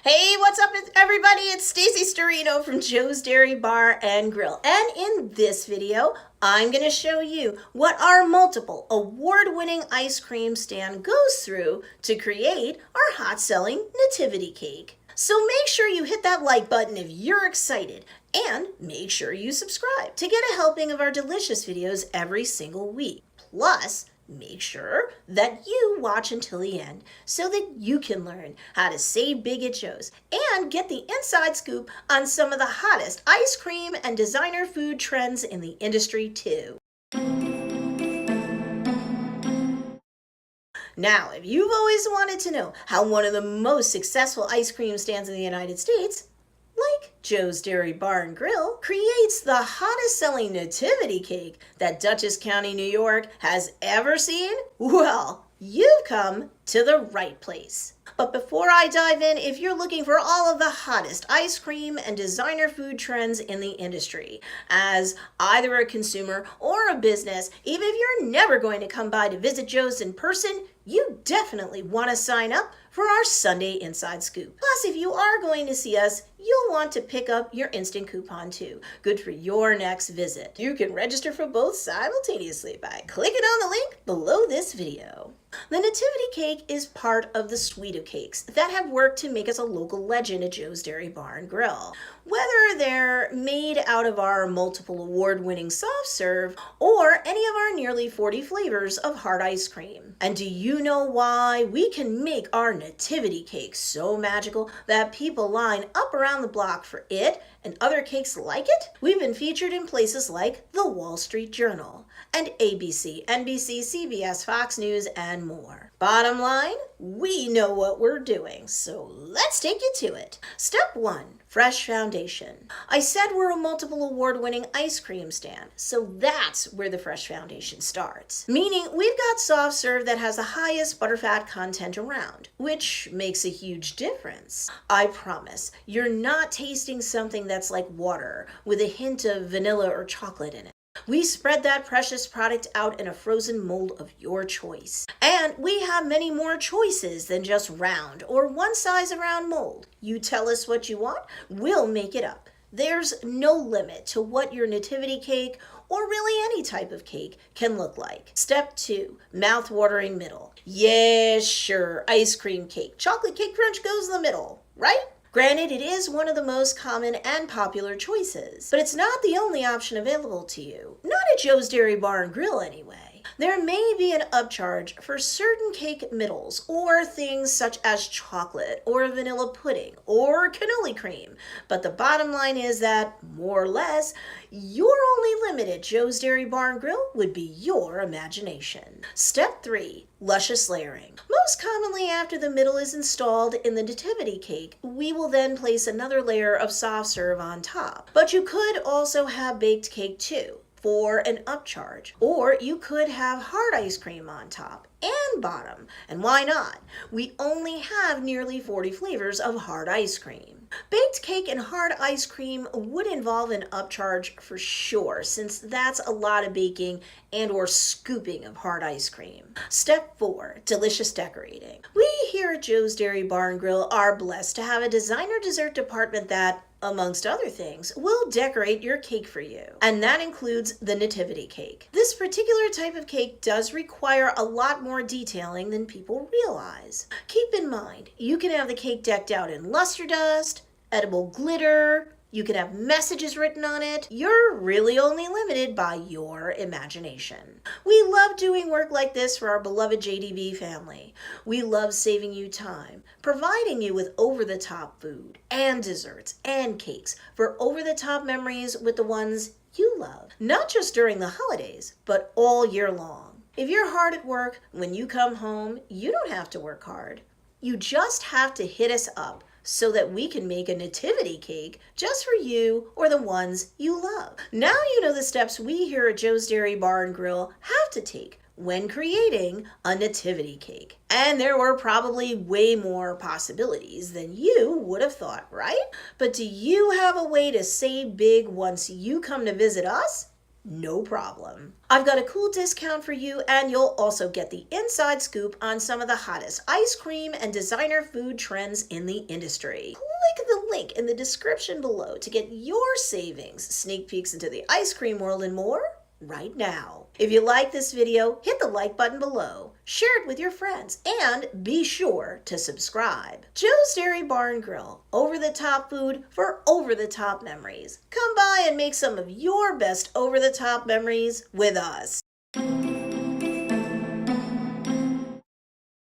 Hey, what's up, everybody? It's Stacy Storino from Joe's Dairy Bar and Grill. And in this video, I'm going to show you what our multiple award-winning ice cream stand goes through to create our hot-selling Nativity Cake. So make sure you hit that like button if you're excited, and make sure you subscribe to get a helping of our delicious videos every single week. Plus, make sure that you watch until the end so that you can learn how to save big at Joe's and get the inside scoop on some of the hottest ice cream and designer food trends in the industry too. Now, if you've always wanted to know how one of the most successful ice cream stands in the United States, like Joe's Dairy Bar and Grill, creates the hottest selling nativity cake that Dutchess County, New York has ever seen, well, you've come to the right place. But before I dive in, if you're looking for all of the hottest ice cream and designer food trends in the industry, as either a consumer or a business, even if you're never going to come by to visit Joe's in person, you definitely want to sign up for our Sunday Inside Scoop. Plus, if you are going to see us, you'll want to pick up your instant coupon too. Good for your next visit. You can register for both simultaneously by clicking on the link below this video. The Nativity Cake is part of the suite of cakes that have worked to make us a local legend at Joe's Dairy Bar and Grill. Whether they're made out of our multiple award-winning soft serve or any of our nearly 40 flavors of hard ice cream. And do you know why we can make our Nativity Cake so magical that people line up around the block for it and other cakes like it? We've been featured in places like the Wall Street Journal and ABC, NBC, CBS, Fox News, and more. Bottom line, we know what we're doing, so let's take you to it. Step 1, fresh foundation. I said we're a multiple award-winning ice cream stand, so that's where the fresh foundation starts. Meaning we've got soft serve that has the highest butterfat content around, which makes a huge difference. I promise, you're not tasting something that's like water with a hint of vanilla or chocolate in it. We spread that precious product out in a frozen mold of your choice. And we have many more choices than just round or one size around mold. You tell us what you want, we'll make it up. There's no limit to what your nativity cake or really any type of cake can look like. Step 2, mouth-watering middle. Yeah, sure, ice cream cake. Chocolate cake crunch goes in the middle, right? Granted, it is one of the most common and popular choices, but it's not the only option available to you. Not at Joe's Dairy Bar and Grill anyway. There may be an upcharge for certain cake middles or things such as chocolate or vanilla pudding or cannoli cream, but the bottom line is that, more or less, your only limit at Joe's Dairy Bar and Grill would be your imagination. Step 3, luscious layering. Most commonly after the middle is installed in the nativity cake, we will then place another layer of soft serve on top. But you could also have baked cake too, for an upcharge. Or you could have hard ice cream on top and bottom. And why not? We only have nearly 40 flavors of hard ice cream. Baked cake and hard ice cream would involve an upcharge for sure, since that's a lot of baking and or scooping of hard ice cream. Step 4, delicious decorating. We here at Joe's Dairy Bar and Grill are blessed to have a designer dessert department that, amongst other things, will decorate your cake for you. And that includes the nativity cake. This particular type of cake does require a lot more detailing than people realize. Keep in mind, you can have the cake decked out in luster dust, edible glitter, you can have messages written on it. You're really only limited by your imagination. We love doing work like this for our beloved JDB family. We love saving you time, providing you with over-the-top food and desserts and cakes for over-the-top memories with the ones you love. Not just during the holidays, but all year long. If you're hard at work, when you come home, you don't have to work hard. You just have to hit us up so that we can make a nativity cake just for you or the ones you love. Now you know the steps we here at Joe's Dairy Bar and Grill have to take when creating a nativity cake. And there were probably way more possibilities than you would have thought, right? But do you have a way to save big once you come to visit us? No problem. I've got a cool discount for you, and you'll also get the inside scoop on some of the hottest ice cream and designer food trends in the industry. Click the link in the description below to get your savings, sneak peeks into the ice cream world, and more right now. If you like this video, hit the like button below, share it with your friends, and be sure to subscribe. Joe's Dairy Bar and Grill, over-the-top food for over-the-top memories. Come by and make some of your best over-the-top memories with us.